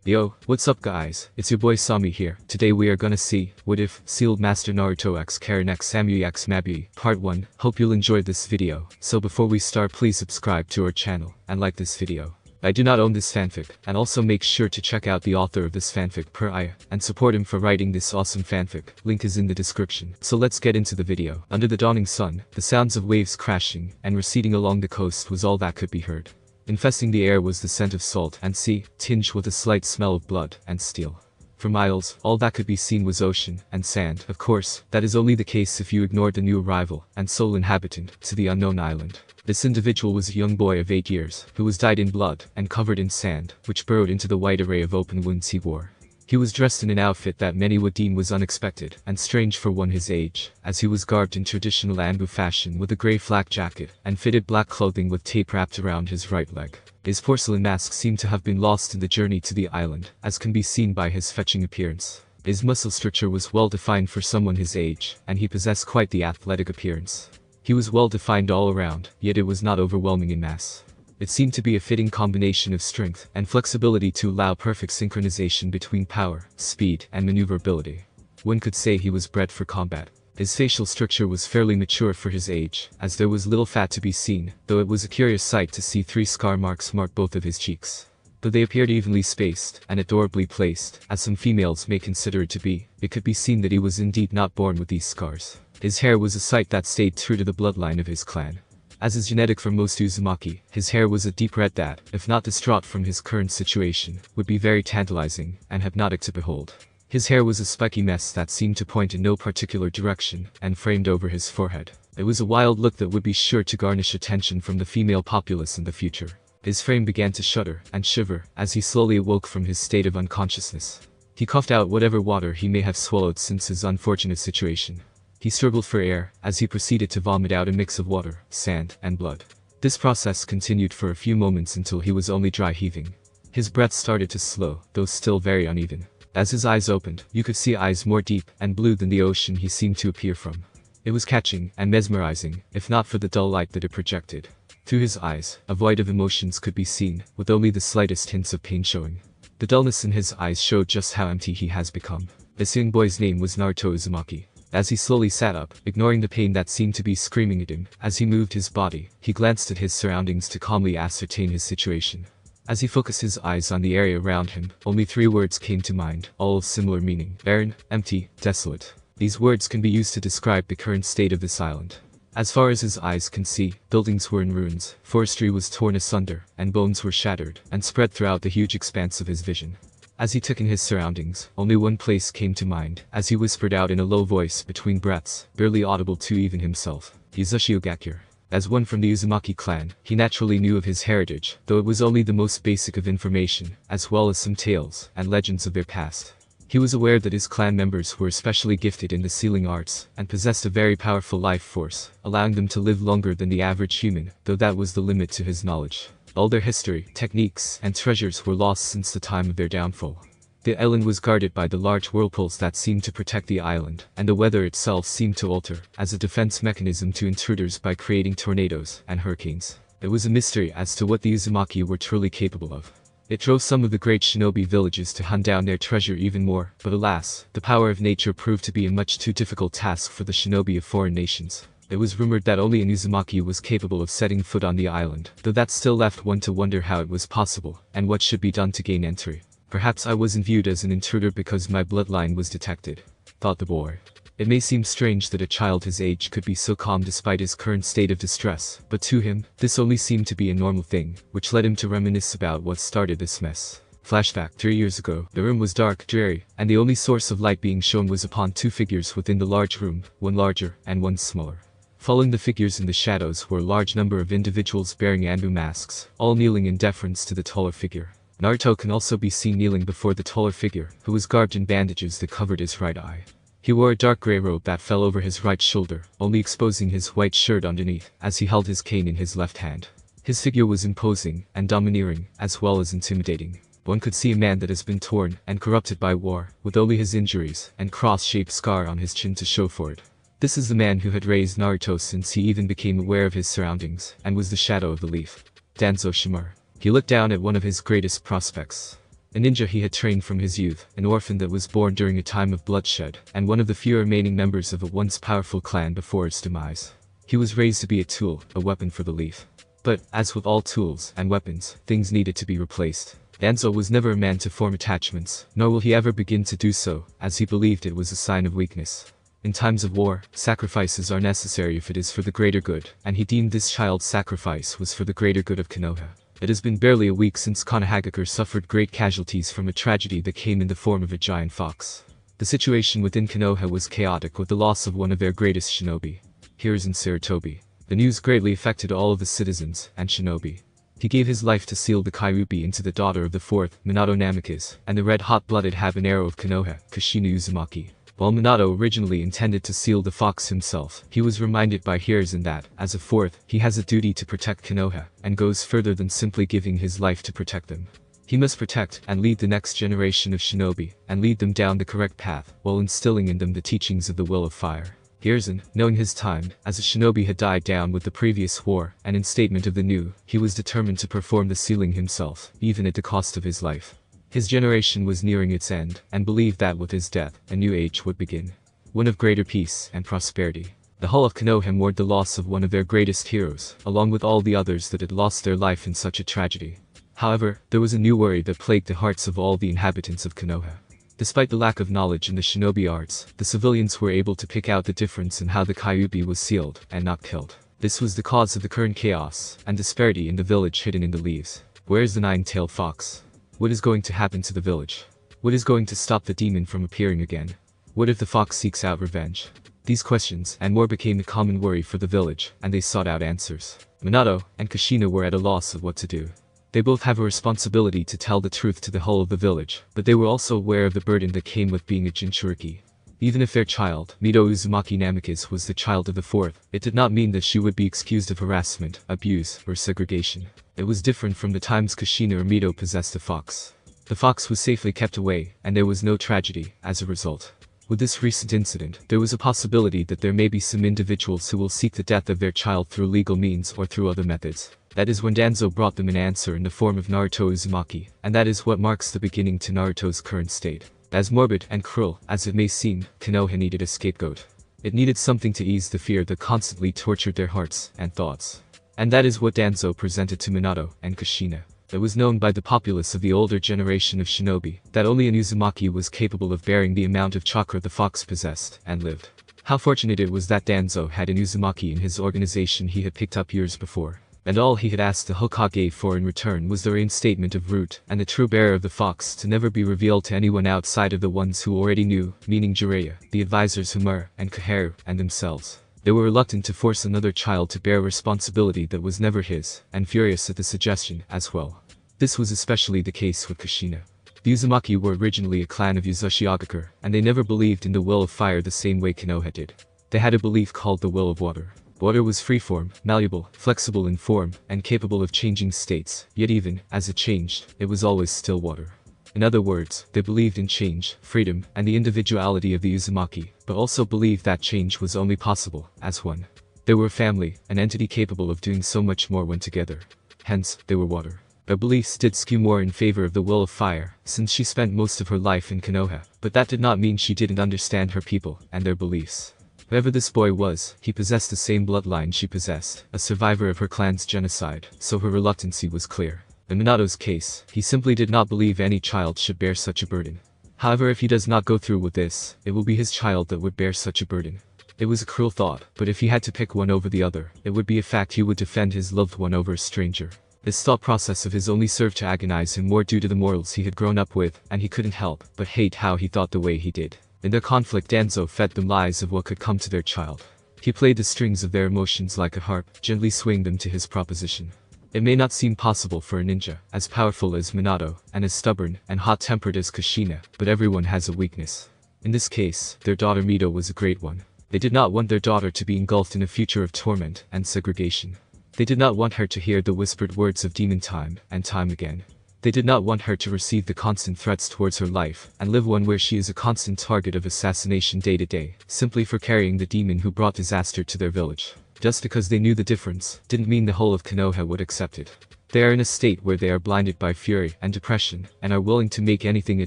Yo, what's up guys, it's your boy Samui here. Today we are gonna see, what if, Sealed Master Naruto x Karin x Samui x Mabui, Part 1. Hope you'll enjoy this video. So before we start, please subscribe to our channel, and like this video. I do not own this fanfic, and also make sure to check out the author of this fanfic, Purriah, and support him for writing this awesome fanfic. Link is in the description. So let's get into the video. Under the dawning sun, the sounds of waves crashing and receding along the coast was all that could be heard. Infesting the air was the scent of salt and sea, tinged with a slight smell of blood and steel. For miles, all that could be seen was ocean and sand. Of course, that is only the case if you ignored the new arrival and sole inhabitant to the unknown island. This individual was a young boy of 8 years, who was dyed in blood and covered in sand, which burrowed into the wide array of open wounds he wore. He was dressed in an outfit that many would deem was unexpected and strange for one his age, as he was garbed in traditional Ambu fashion with a grey flak jacket and fitted black clothing with tape wrapped around his right leg. His porcelain mask seemed to have been lost in the journey to the island, as can be seen by his fetching appearance. His muscle structure was well defined for someone his age, and he possessed quite the athletic appearance. He was well defined all around, yet it was not overwhelming in mass. It seemed to be a fitting combination of strength and flexibility to allow perfect synchronization between power, speed, and maneuverability. One could say he was bred for combat. His facial structure was fairly mature for his age, as there was little fat to be seen, though it was a curious sight to see 3 scar marks mark both of his cheeks. Though they appeared evenly spaced and adorably placed, as some females may consider it to be, it could be seen that he was indeed not born with these scars. His hair was a sight that stayed true to the bloodline of his clan. As is genetic for most Uzumaki, his hair was a deep red that, if not distraught from his current situation, would be very tantalizing and hypnotic to behold. His hair was a spiky mess that seemed to point in no particular direction and framed over his forehead. It was a wild look that would be sure to garnish attention from the female populace in the future. His frame began to shudder and shiver as he slowly awoke from his state of unconsciousness. He coughed out whatever water he may have swallowed since his unfortunate situation. He struggled for air as he proceeded to vomit out a mix of water, sand, and blood. This process continued for a few moments until he was only dry heaving. His breath started to slow, though still very uneven. As his eyes opened, you could see eyes more deep and blue than the ocean he seemed to appear from. It was catching and mesmerizing, if not for the dull light that it projected. Through his eyes, a void of emotions could be seen, with only the slightest hints of pain showing. The dullness in his eyes showed just how empty he has become. This young boy's name was Naruto Uzumaki. As he slowly sat up, ignoring the pain that seemed to be screaming at him, as he moved his body, he glanced at his surroundings to calmly ascertain his situation. As he focused his eyes on the area around him, only 3 words came to mind, all of similar meaning: barren, empty, desolate. These words can be used to describe the current state of this island. As far as his eyes can see, buildings were in ruins, forestry was torn asunder, and bones were shattered and spread throughout the huge expanse of his vision. As he took in his surroundings, only one place came to mind, as he whispered out in a low voice between breaths, barely audible to even himself: Yuzushi Ogakure. As one from the Uzumaki clan, he naturally knew of his heritage, though it was only the most basic of information, as well as some tales and legends of their past. He was aware that his clan members were especially gifted in the sealing arts, and possessed a very powerful life force, allowing them to live longer than the average human, though that was the limit to his knowledge. All their history, techniques, and treasures were lost since the time of their downfall. The island was guarded by the large whirlpools that seemed to protect the island, and the weather itself seemed to alter, as a defense mechanism to intruders by creating tornadoes and hurricanes. It was a mystery as to what the Uzumaki were truly capable of. It drove some of the great shinobi villages to hunt down their treasure even more, but alas, the power of nature proved to be a much too difficult task for the shinobi of foreign nations. It was rumored that only an Uzumaki was capable of setting foot on the island, though that still left one to wonder how it was possible, and what should be done to gain entry. Perhaps I wasn't viewed as an intruder because my bloodline was detected, thought the boy. It may seem strange that a child his age could be so calm despite his current state of distress, but to him, this only seemed to be a normal thing, which led him to reminisce about what started this mess. Flashback: 3 years ago, the room was dark, dreary, and the only source of light being shown was upon 2 figures within the large room, one larger and one smaller. Following the figures in the shadows were a large number of individuals bearing Ambu masks, all kneeling in deference to the taller figure. Naruto can also be seen kneeling before the taller figure, who was garbed in bandages that covered his right eye. He wore a dark grey robe that fell over his right shoulder, only exposing his white shirt underneath, as he held his cane in his left hand. His figure was imposing and domineering, as well as intimidating. One could see a man that has been torn and corrupted by war, with only his injuries and cross-shaped scar on his chin to show for it. This is the man who had raised Naruto since he even became aware of his surroundings, and was the shadow of the leaf. Danzo Shimura. He looked down at one of his greatest prospects. A ninja he had trained from his youth, an orphan that was born during a time of bloodshed, and one of the few remaining members of a once powerful clan before its demise. He was raised to be a tool, a weapon for the leaf. But, as with all tools and weapons, things needed to be replaced. Danzo was never a man to form attachments, nor will he ever begin to do so, as he believed it was a sign of weakness. In times of war, sacrifices are necessary if it is for the greater good, and he deemed this child's sacrifice was for the greater good of Konoha. It has been barely a week since Konohagakure suffered great casualties from a tragedy that came in the form of a giant fox. The situation within Konoha was chaotic with the loss of one of their greatest shinobi. Hiruzen Sarutobi. The news greatly affected all of the citizens and shinobi. He gave his life to seal the Kyuubi into the daughter of the fourth, Minato Namikaze, and the red-hot-blooded habanero of Konoha, Kushina Uzumaki. While Minato originally intended to seal the fox himself, he was reminded by Hiruzen that, as a fourth, he has a duty to protect Konoha, and goes further than simply giving his life to protect them. He must protect and lead the next generation of shinobi, and lead them down the correct path, while instilling in them the teachings of the will of fire. Hiruzen, knowing his time as a shinobi had died down with the previous war, and in statement of the new, he was determined to perform the sealing himself, even at the cost of his life. His generation was nearing its end, and believed that with his death, a new age would begin. One of greater peace and prosperity. The whole of Konoha mourned the loss of one of their greatest heroes, along with all the others that had lost their life in such a tragedy. However, there was a new worry that plagued the hearts of all the inhabitants of Konoha. Despite the lack of knowledge in the shinobi arts, the civilians were able to pick out the difference in how the Kyuubi was sealed and not killed. This was the cause of the current chaos and disparity in the village hidden in the leaves. Where is the nine-tailed fox? What is going to happen to the village? What is going to stop the demon from appearing again? What if the fox seeks out revenge? These questions and more became a common worry for the village, and they sought out answers. Minato and Kushina were at a loss of what to do. They both have a responsibility to tell the truth to the whole of the village, but they were also aware of the burden that came with being a Jinchuriki. Even if their child, Mito Uzumaki Namikaze, was the child of the fourth, it did not mean that she would be excused of harassment, abuse, or segregation. It was different from the times Kushina or Mito possessed a fox. The fox was safely kept away, and there was no tragedy as a result. With this recent incident, there was a possibility that there may be some individuals who will seek the death of their child through legal means or through other methods. That is when Danzo brought them an answer in the form of Naruto Uzumaki, and that is what marks the beginning to Naruto's current state. As morbid and cruel as it may seem, Konoha needed a scapegoat. It needed something to ease the fear that constantly tortured their hearts and thoughts. And that is what Danzo presented to Minato and Kushina. It was known by the populace of the older generation of shinobi that only an Uzumaki was capable of bearing the amount of chakra the fox possessed and lived. How fortunate it was that Danzo had an Uzumaki in his organization he had picked up years before. And all he had asked the Hokage for in return was the reinstatement of Root and the true bearer of the fox to never be revealed to anyone outside of the ones who already knew, meaning Jiraiya, the advisors Humura and Koharu, and themselves. They were reluctant to force another child to bear responsibility that was never his, and furious at the suggestion as well. This was especially the case with Kushina. The Uzumaki were originally a clan of Uzushiagakure, and they never believed in the will of fire the same way Konoha did. They had a belief called the will of water. Water was freeform, malleable, flexible in form, and capable of changing states, yet even as it changed, it was always still water. In other words, they believed in change, freedom, and the individuality of the Uzumaki, but also believed that change was only possible as one. They were a family, an entity capable of doing so much more when together. Hence, they were water. Their beliefs did skew more in favor of the will of fire, since she spent most of her life in Konoha, but that did not mean she didn't understand her people and their beliefs. Whoever this boy was, he possessed the same bloodline she possessed, a survivor of her clan's genocide, so her reluctancy was clear. In Minato's case, he simply did not believe any child should bear such a burden. However, if he does not go through with this, it will be his child that would bear such a burden. It was a cruel thought, but if he had to pick one over the other, it would be a fact he would defend his loved one over a stranger. This thought process of his only served to agonize him more due to the morals he had grown up with, and he couldn't help but hate how he thought the way he did. In their conflict, Danzo fed them lies of what could come to their child. He played the strings of their emotions like a harp, gently swinging them to his proposition. It may not seem possible for a ninja, as powerful as Minato, and as stubborn and hot-tempered as Kushina, but everyone has a weakness. In this case, their daughter Mito was a great one. They did not want their daughter to be engulfed in a future of torment and segregation. They did not want her to hear the whispered words of demon time and time again. They did not want her to receive the constant threats towards her life and live one where she is a constant target of assassination day to day, simply for carrying the demon who brought disaster to their village. Just because they knew the difference, didn't mean the whole of Konoha would accept it. They are in a state where they are blinded by fury and depression, and are willing to make anything a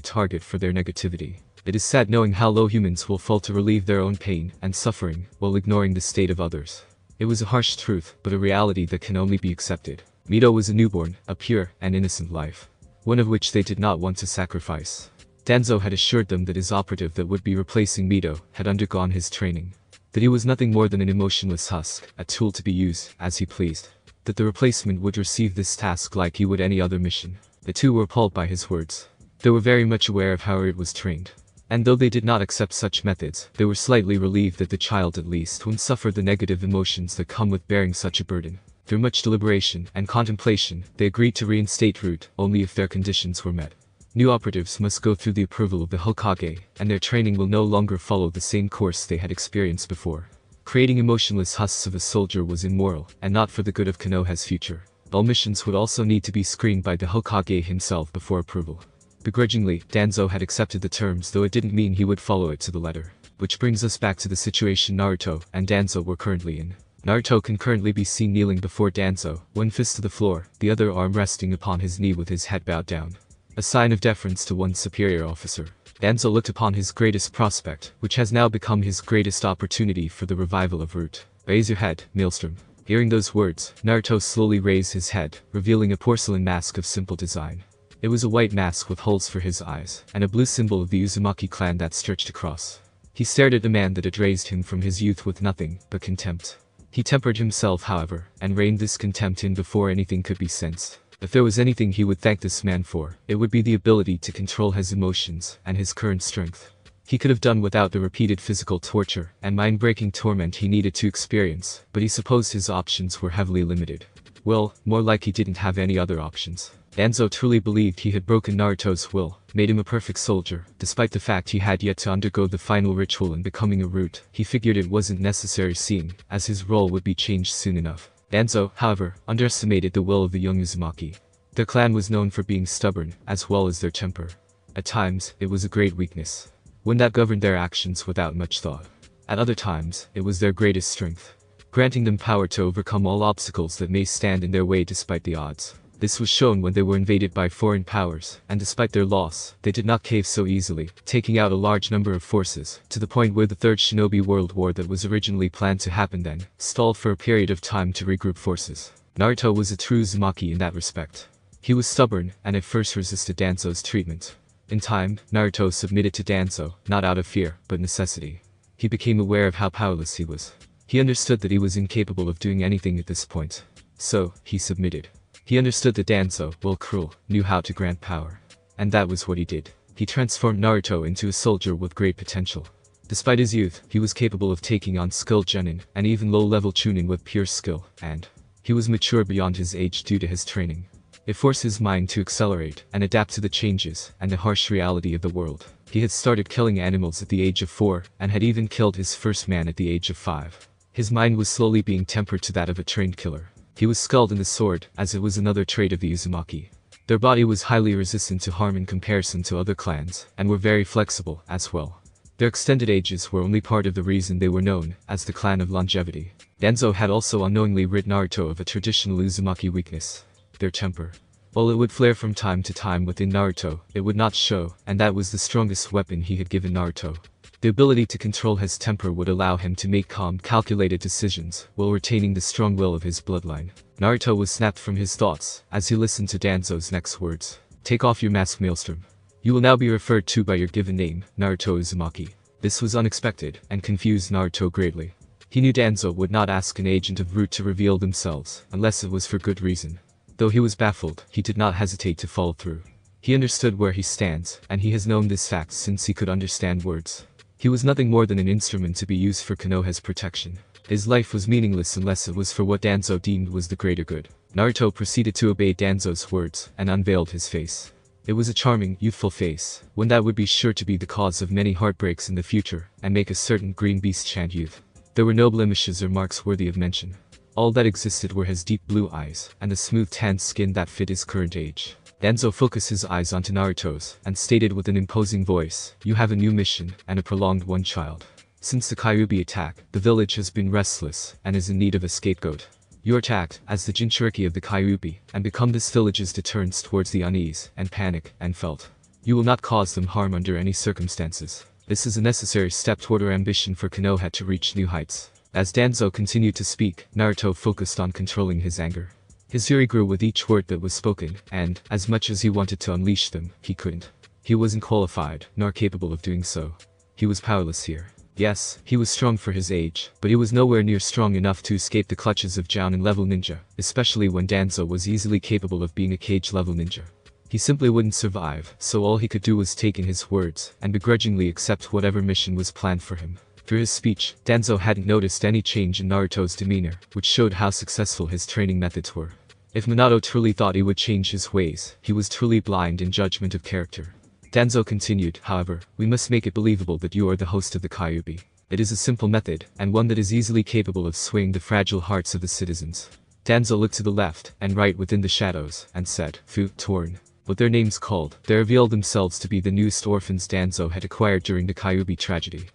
target for their negativity. It is sad knowing how low humans will fall to relieve their own pain and suffering, while ignoring the state of others. It was a harsh truth, but a reality that can only be accepted. Mito was a newborn, a pure and innocent life, one of which they did not want to sacrifice. Danzo had assured them that his operative that would be replacing Mito had undergone his training, that he was nothing more than an emotionless husk, a tool to be used as he pleased, that the replacement would receive this task like he would any other mission. The two were appalled by his words. They were very much aware of how it was trained, and though they did not accept such methods, they were slightly relieved that the child at least wouldn't suffer the negative emotions that come with bearing such a burden. Through much deliberation and contemplation, they agreed to reinstate Root only if their conditions were met. New operatives must go through the approval of the Hokage, and their training will no longer follow the same course they had experienced before. Creating emotionless husks of a soldier was immoral, and not for the good of Konoha's future. All missions would also need to be screened by the Hokage himself before approval. Begrudgingly, Danzo had accepted the terms, though it didn't mean he would follow it to the letter. Which brings us back to the situation Naruto and Danzo were currently in. Naruto can currently be seen kneeling before Danzo, one fist to the floor, the other arm resting upon his knee with his head bowed down, a sign of deference to one's superior officer. Danzo looked upon his greatest prospect, which has now become his greatest opportunity for the revival of Root. Raise your head, Maelstrom. Hearing those words, Naruto slowly raised his head, revealing a porcelain mask of simple design. It was a white mask with holes for his eyes, and a blue symbol of the Uzumaki clan that stretched across. He stared at the man that had raised him from his youth with nothing but contempt. He tempered himself, however, and reined this contempt in before anything could be sensed. If there was anything he would thank this man for, it would be the ability to control his emotions and his current strength. He could have done without the repeated physical torture and mind-breaking torment he needed to experience, but he supposed his options were heavily limited. Well, more like he didn't have any other options. Danzo truly believed he had broken Naruto's will, made him a perfect soldier, despite the fact he had yet to undergo the final ritual in becoming a Root. He figured it wasn't necessary seeing, as his role would be changed soon enough. Danzo, however, underestimated the will of the young Uzumaki. Their clan was known for being stubborn, as well as their temper. At times, it was a great weakness, one that governed their actions without much thought. At other times, it was their greatest strength, granting them power to overcome all obstacles that may stand in their way despite the odds. This was shown when they were invaded by foreign powers, and despite their loss, they did not cave so easily, taking out a large number of forces, to the point where the Third Shinobi World War that was originally planned to happen then, stalled for a period of time to regroup forces. Naruto was a true Uzumaki in that respect. He was stubborn, and at first resisted Danzo's treatment. In time, Naruto submitted to Danzo, not out of fear, but necessity. He became aware of how powerless he was. He understood that he was incapable of doing anything at this point. So, he submitted. He understood that Danzo, while cruel, knew how to grant power. And that was what he did. He transformed Naruto into a soldier with great potential. Despite his youth, he was capable of taking on skilled genin, and even low-level chunin with pure skill, and he was mature beyond his age due to his training. It forced his mind to accelerate and adapt to the changes and the harsh reality of the world. He had started killing animals at the age of 4, and had even killed his first man at the age of 5. His mind was slowly being tempered to that of a trained killer. He was skilled in the sword, as it was another trait of the Uzumaki. Their body was highly resistant to harm in comparison to other clans, and were very flexible, as well. Their extended ages were only part of the reason they were known as the clan of longevity. Danzo had also unknowingly rid Naruto of a traditional Uzumaki weakness, their temper. While it would flare from time to time within Naruto, it would not show, and that was the strongest weapon he had given Naruto. The ability to control his temper would allow him to make calm, calculated decisions, while retaining the strong will of his bloodline. Naruto was snapped from his thoughts, as he listened to Danzo's next words. Take off your mask, Maelstrom. You will now be referred to by your given name, Naruto Uzumaki. This was unexpected, and confused Naruto greatly. He knew Danzo would not ask an agent of Root to reveal themselves, unless it was for good reason. Though he was baffled, he did not hesitate to follow through. He understood where he stands, and he has known this fact since he could understand words. He was nothing more than an instrument to be used for Konoha's protection. His life was meaningless unless it was for what Danzo deemed was the greater good. Naruto proceeded to obey Danzo's words, and unveiled his face. It was a charming, youthful face, one that would be sure to be the cause of many heartbreaks in the future, and make a certain green beast chant youth. There were no blemishes or marks worthy of mention. All that existed were his deep blue eyes, and the smooth tanned skin that fit his current age. Danzo focused his eyes onto Naruto's, and stated with an imposing voice, "You have a new mission, and a prolonged one, child. Since the Kyuubi attack, the village has been restless, and is in need of a scapegoat. You are attacked as the Jinchuriki of the Kyuubi, and become this village's deterrence towards the unease, and panic, and felt. You will not cause them harm under any circumstances. This is a necessary step toward our ambition for Konoha to reach new heights. As Danzo continued to speak, Naruto focused on controlling his anger. His fury grew with each word that was spoken, and, as much as he wanted to unleash them, he couldn't. He wasn't qualified, nor capable of doing so. He was powerless here. Yes, he was strong for his age, but he was nowhere near strong enough to escape the clutches of Jounin-level ninja, especially when Danzo was easily capable of being a cage-level ninja. He simply wouldn't survive, so all he could do was take in his words, and begrudgingly accept whatever mission was planned for him. Through his speech, Danzo hadn't noticed any change in Naruto's demeanor, which showed how successful his training methods were. If Minato truly thought he would change his ways, he was truly blind in judgment of character. Danzo continued, however, we must make it believable that you are the host of the Kyuubi. It is a simple method, and one that is easily capable of swaying the fragile hearts of the citizens. Danzo looked to the left and right within the shadows, and said, Fu, Torn. What their names called, they revealed themselves to be the newest orphans Danzo had acquired during the Kyuubi tragedy.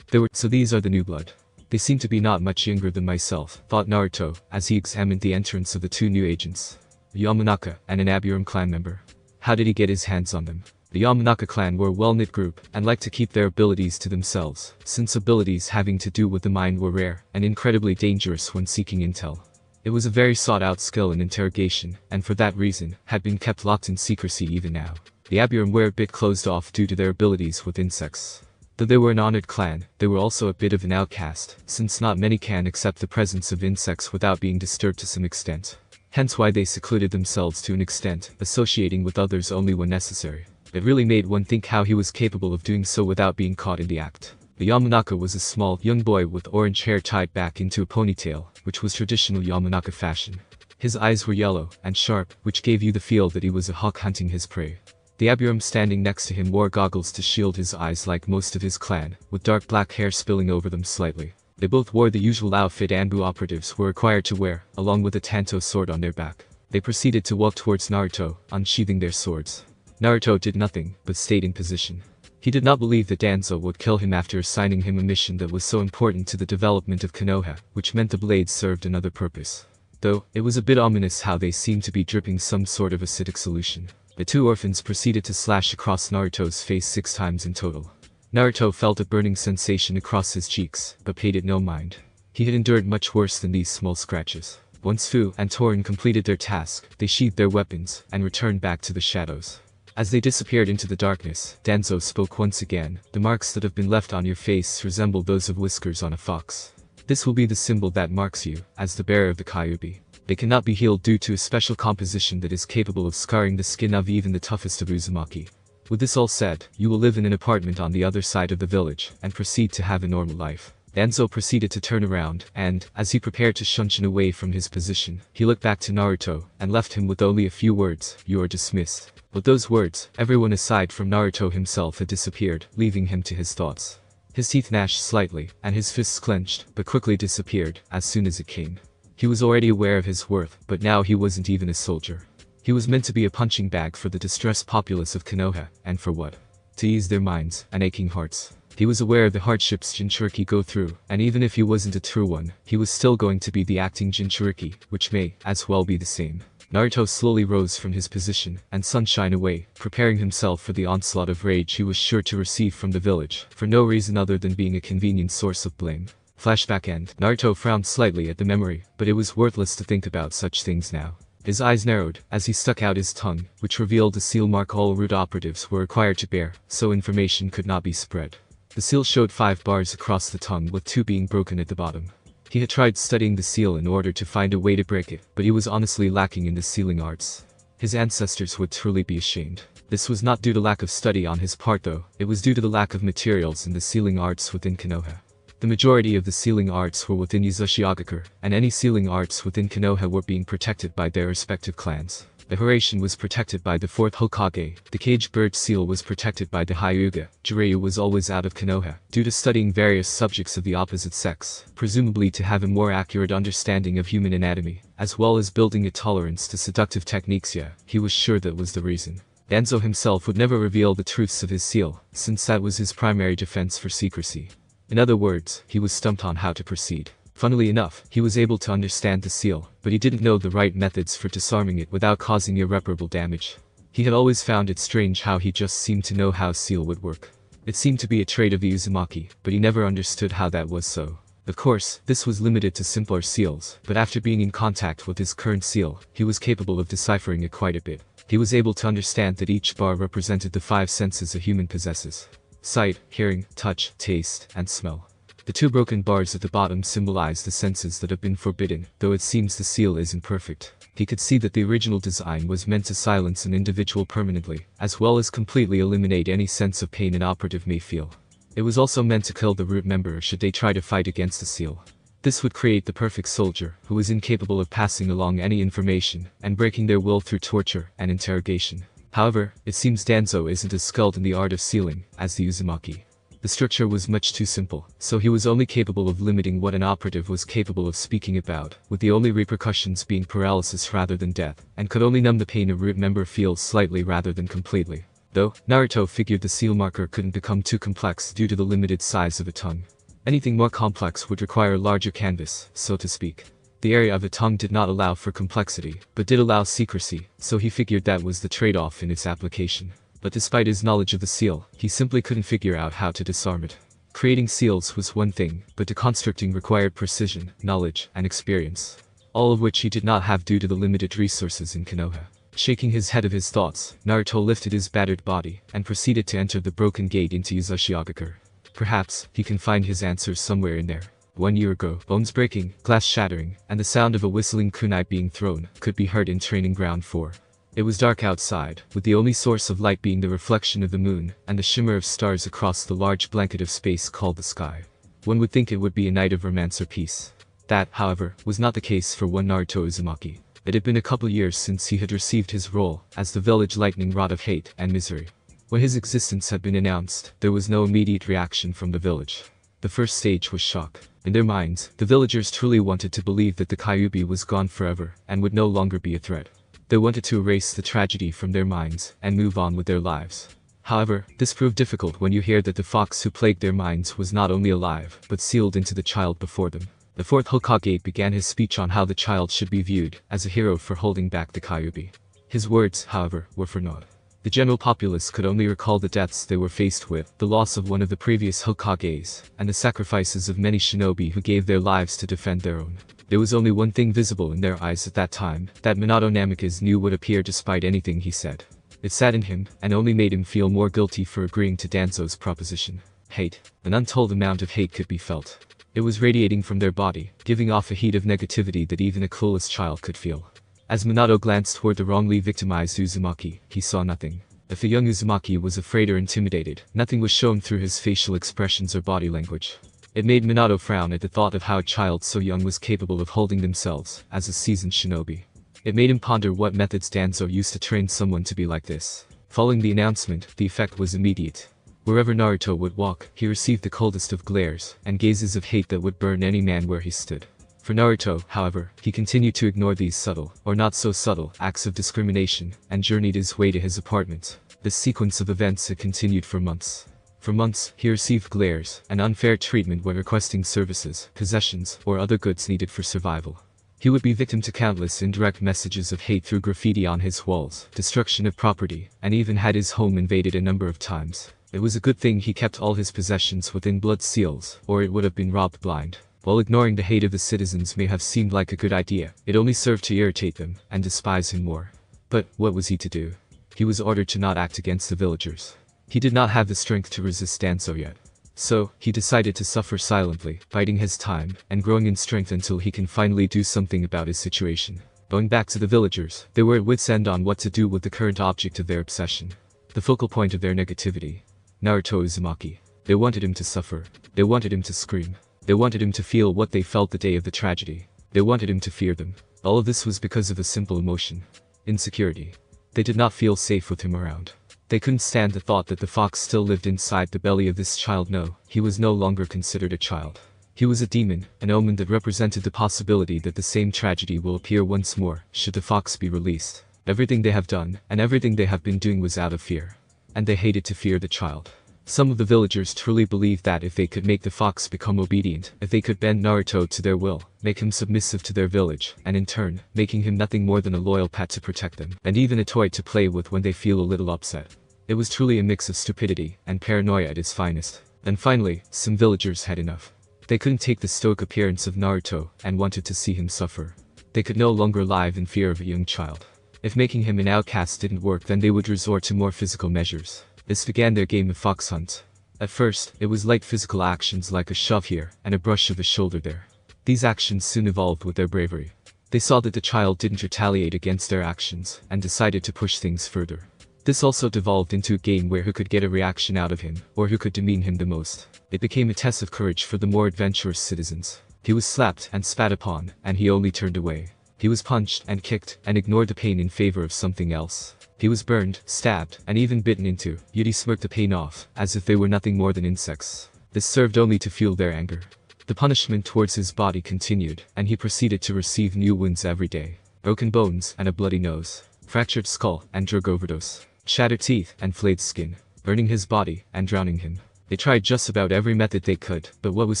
So these are the new blood. They seem to be not much younger than myself, thought Naruto, as he examined the entrance of the two new agents. A Yamanaka and an Aburame clan member. How did he get his hands on them? The Yamanaka clan were a well-knit group, and liked to keep their abilities to themselves, since abilities having to do with the mind were rare, and incredibly dangerous when seeking intel. It was a very sought-out skill in interrogation, and for that reason, had been kept locked in secrecy even now. The Aburame were a bit closed off due to their abilities with insects. Though they were an honored clan, they were also a bit of an outcast, since not many can accept the presence of insects without being disturbed to some extent. Hence why they secluded themselves to an extent, associating with others only when necessary. It really made one think how he was capable of doing so without being caught in the act. The Yamanaka was a small, young boy with orange hair tied back into a ponytail, which was traditional Yamanaka fashion. His eyes were yellow and sharp, which gave you the feel that he was a hawk hunting his prey. The Aburame standing next to him wore goggles to shield his eyes like most of his clan, with dark black hair spilling over them slightly. They both wore the usual outfit Anbu operatives were required to wear, along with a Tanto sword on their back. They proceeded to walk towards Naruto, unsheathing their swords. Naruto did nothing, but stayed in position. He did not believe that Danzo would kill him after assigning him a mission that was so important to the development of Konoha, which meant the blades served another purpose. Though, it was a bit ominous how they seemed to be dripping some sort of acidic solution. The two orphans proceeded to slash across Naruto's face 6 times in total. Naruto felt a burning sensation across his cheeks, but paid it no mind. He had endured much worse than these small scratches. Once Fu and Torin completed their task, they sheathed their weapons, and returned back to the shadows. As they disappeared into the darkness, Danzo spoke once again, the marks that have been left on your face resemble those of whiskers on a fox. This will be the symbol that marks you, as the bearer of the Kyuubi. They cannot be healed due to a special composition that is capable of scarring the skin of even the toughest of Uzumaki. With this all said, you will live in an apartment on the other side of the village, and proceed to have a normal life. Danzo proceeded to turn around, and, as he prepared to shunshin away from his position, he looked back to Naruto, and left him with only a few words, you are dismissed. With those words, everyone aside from Naruto himself had disappeared, leaving him to his thoughts. His teeth gnashed slightly, and his fists clenched, but quickly disappeared, as soon as it came. He was already aware of his worth, but now he wasn't even a soldier. He was meant to be a punching bag for the distressed populace of Konoha, and for what? To ease their minds and aching hearts. He was aware of the hardships Jinchuriki go through, and even if he wasn't a true one, he was still going to be the acting Jinchuriki, which may, as well be the same. Naruto slowly rose from his position, and sunshine away, preparing himself for the onslaught of rage he was sure to receive from the village, for no reason other than being a convenient source of blame. Flashback end. Naruto frowned slightly at the memory, but it was worthless to think about such things now. His eyes narrowed, as he stuck out his tongue, which revealed the seal mark all root operatives were required to bear, so information could not be spread. The seal showed 5 bars across the tongue with 2 being broken at the bottom. He had tried studying the seal in order to find a way to break it, but he was honestly lacking in the sealing arts. His ancestors would truly be ashamed. This was not due to lack of study on his part though, it was due to the lack of materials in the sealing arts within Konoha. The majority of the sealing arts were within Yuzushiogakure, and any sealing arts within Konoha were being protected by their respective clans. The Hiraishin was protected by the 4th Hokage, the caged bird seal was protected by the Hyuga, Jiraiya was always out of Konoha, due to studying various subjects of the opposite sex, presumably to have a more accurate understanding of human anatomy, as well as building a tolerance to seductive techniques. Yeah, he was sure that was the reason. Danzo himself would never reveal the truths of his seal, since that was his primary defense for secrecy. In other words, he was stumped on how to proceed. Funnily enough, he was able to understand the seal, but he didn't know the right methods for disarming it without causing irreparable damage. He had always found it strange how he just seemed to know how seal would work. It seemed to be a trait of the Uzumaki, but he never understood how that was so. Of course, this was limited to simpler seals, but after being in contact with his current seal, he was capable of deciphering it quite a bit. He was able to understand that each bar represented the 5 senses a human possesses: sight, hearing, touch, taste, and smell. The 2 broken bars at the bottom symbolize the senses that have been forbidden, though it seems the seal isn't perfect. He could see that the original design was meant to silence an individual permanently, as well as completely eliminate any sense of pain an operative may feel. It was also meant to kill the root member should they try to fight against the seal. This would create the perfect soldier, who was incapable of passing along any information, and breaking their will through torture and interrogation. However, it seems Danzo isn't as skilled in the art of sealing as the Uzumaki. The structure was much too simple, so he was only capable of limiting what an operative was capable of speaking about, with the only repercussions being paralysis rather than death, and could only numb the pain a root member feels slightly rather than completely. Though, Naruto figured the seal marker couldn't become too complex due to the limited size of a tongue. Anything more complex would require a larger canvas, so to speak. The area of a tongue did not allow for complexity, but did allow secrecy, so he figured that was the trade-off in its application. But despite his knowledge of the seal, he simply couldn't figure out how to disarm it. Creating seals was one thing, but deconstructing required precision, knowledge, and experience. All of which he did not have due to the limited resources in Konoha. Shaking his head of his thoughts, Naruto lifted his battered body, and proceeded to enter the broken gate into Yuzashiogakur. Perhaps, he can find his answers somewhere in there. 1 year ago, bones breaking, glass shattering, and the sound of a whistling kunai being thrown, could be heard in Training Ground 4. It was dark outside, with the only source of light being the reflection of the moon, and the shimmer of stars across the large blanket of space called the sky. One would think it would be a night of romance or peace. That, however, was not the case for one Naruto Uzumaki. It had been a couple years since he had received his role as the village lightning rod of hate and misery. When his existence had been announced, there was no immediate reaction from the village. The first stage was shock. In their minds, the villagers truly wanted to believe that the Kyuubi was gone forever, and would no longer be a threat. They wanted to erase the tragedy from their minds, and move on with their lives. However, this proved difficult when you hear that the fox who plagued their minds was not only alive, but sealed into the child before them. The 4th Hokage began his speech on how the child should be viewed, as a hero for holding back the Kyuubi. His words, however, were for naught. The general populace could only recall the deaths they were faced with, the loss of one of the previous Hokages, and the sacrifices of many shinobi who gave their lives to defend their own. There was only one thing visible in their eyes at that time, that Minato Namikaze knew would appear despite anything he said. It saddened him, and only made him feel more guilty for agreeing to Danzo's proposition. Hate. An untold amount of hate could be felt. It was radiating from their body, giving off a heat of negativity that even a clueless child could feel. As Minato glanced toward the wrongly victimized Uzumaki, he saw nothing. If a young Uzumaki was afraid or intimidated, nothing was shown through his facial expressions or body language. It made Minato frown at the thought of how a child so young was capable of holding themselves, as a seasoned shinobi. It made him ponder what methods Danzo used to train someone to be like this. Following the announcement, the effect was immediate. Wherever Naruto would walk, he received the coldest of glares, and gazes of hate that would burn any man where he stood. For Naruto, however, he continued to ignore these subtle, or not so subtle, acts of discrimination, and journeyed his way to his apartment. This sequence of events had continued for months. For months, he received glares and unfair treatment when requesting services, possessions, or other goods needed for survival. He would be victim to countless indirect messages of hate through graffiti on his walls, destruction of property, and even had his home invaded a number of times. It was a good thing he kept all his possessions within blood seals, or it would have been robbed blind. While ignoring the hate of the citizens may have seemed like a good idea, it only served to irritate them, and despise him more. But, what was he to do? He was ordered to not act against the villagers. He did not have the strength to resist Danzo yet. So, he decided to suffer silently, biding his time, and growing in strength until he can finally do something about his situation. Going back to the villagers, they were at wit's end on what to do with the current object of their obsession. The focal point of their negativity. Naruto Uzumaki. They wanted him to suffer. They wanted him to scream. They wanted him to feel what they felt the day of the tragedy. They wanted him to fear them. All of this was because of a simple emotion. Insecurity. They did not feel safe with him around. They couldn't stand the thought that the fox still lived inside the belly of this child. No, he was no longer considered a child. He was a demon, an omen that represented the possibility that the same tragedy will appear once more, should the fox be released. Everything they have done, and everything they have been doing was out of fear. And they hated to fear the child. Some of the villagers truly believed that if they could make the fox become obedient, if they could bend Naruto to their will, make him submissive to their village, and in turn, making him nothing more than a loyal pet to protect them, and even a toy to play with when they feel a little upset. It was truly a mix of stupidity and paranoia at its finest. And finally, some villagers had enough. They couldn't take the stoic appearance of Naruto and wanted to see him suffer. They could no longer live in fear of a young child. If making him an outcast didn't work, then they would resort to more physical measures. This began their game of fox hunt. At first, it was light physical actions like a shove here and a brush of the shoulder there. These actions soon evolved with their bravery. They saw that the child didn't retaliate against their actions and decided to push things further. This also devolved into a game where who could get a reaction out of him or who could demean him the most. It became a test of courage for the more adventurous citizens. He was slapped and spat upon, and he only turned away. He was punched and kicked and ignored the pain in favor of something else. He was burned, stabbed, and even bitten into, yet he smirked the pain off, as if they were nothing more than insects. This served only to fuel their anger. The punishment towards his body continued, and he proceeded to receive new wounds every day. Broken bones and a bloody nose, fractured skull and drug overdose, shattered teeth and flayed skin, burning his body and drowning him. They tried just about every method they could, but what was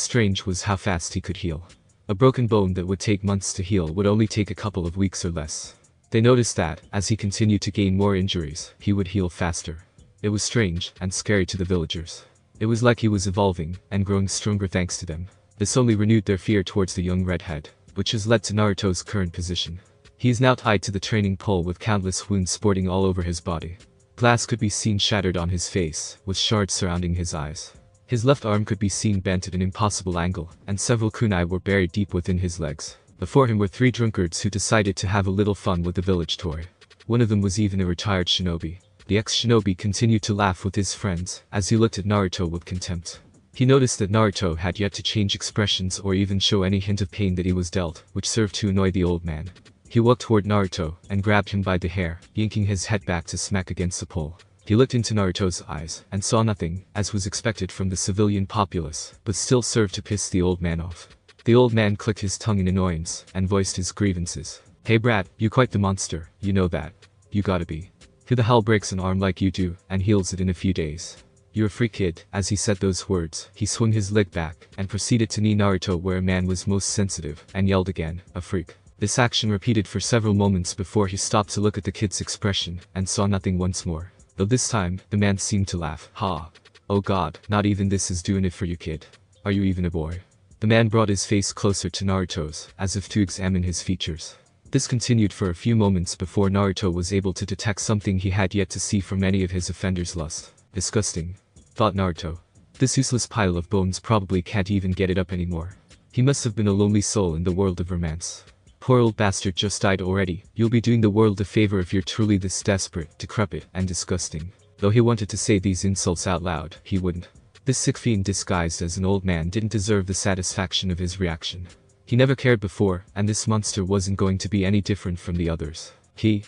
strange was how fast he could heal. A broken bone that would take months to heal would only take a couple of weeks or less. They noticed that, as he continued to gain more injuries, he would heal faster. It was strange and scary to the villagers. It was like he was evolving and growing stronger thanks to them. This only renewed their fear towards the young redhead, which has led to Naruto's current position. He is now tied to the training pole with countless wounds sporting all over his body. Glass could be seen shattered on his face, with shards surrounding his eyes. His left arm could be seen bent at an impossible angle, and several kunai were buried deep within his legs. Before him were 3 drunkards who decided to have a little fun with the village toy. One of them was even a retired shinobi. The ex-shinobi continued to laugh with his friends, as he looked at Naruto with contempt. He noticed that Naruto had yet to change expressions or even show any hint of pain that he was dealt, which served to annoy the old man. He walked toward Naruto and grabbed him by the hair, yanking his head back to smack against the pole. He looked into Naruto's eyes and saw nothing, as was expected from the civilian populace, but still served to piss the old man off. The old man clicked his tongue in annoyance and voiced his grievances. "Hey brat, you quite the monster, you know that. You gotta be. Who the hell breaks an arm like you do and heals it in a few days? You're a freak kid." As he said those words, he swung his leg back and proceeded to knee Naruto where a man was most sensitive and yelled again, "A freak." This action repeated for several moments before he stopped to look at the kid's expression and saw nothing once more. Though this time, the man seemed to laugh. "Ha. Oh god, not even this is doing it for you, kid. Are you even a boy?" The man brought his face closer to Naruto's, as if to examine his features. This continued for a few moments before Naruto was able to detect something he had yet to see from any of his offenders' lust. "Disgusting," thought Naruto. "This useless pile of bones probably can't even get it up anymore. He must have been a lonely soul in the world of romance. Poor old bastard just died already. You'll be doing the world a favor if you're truly this desperate, decrepit, and disgusting." Though he wanted to say these insults out loud, he wouldn't. This sick fiend disguised as an old man didn't deserve the satisfaction of his reaction. He never cared before, and this monster wasn't going to be any different from the others. You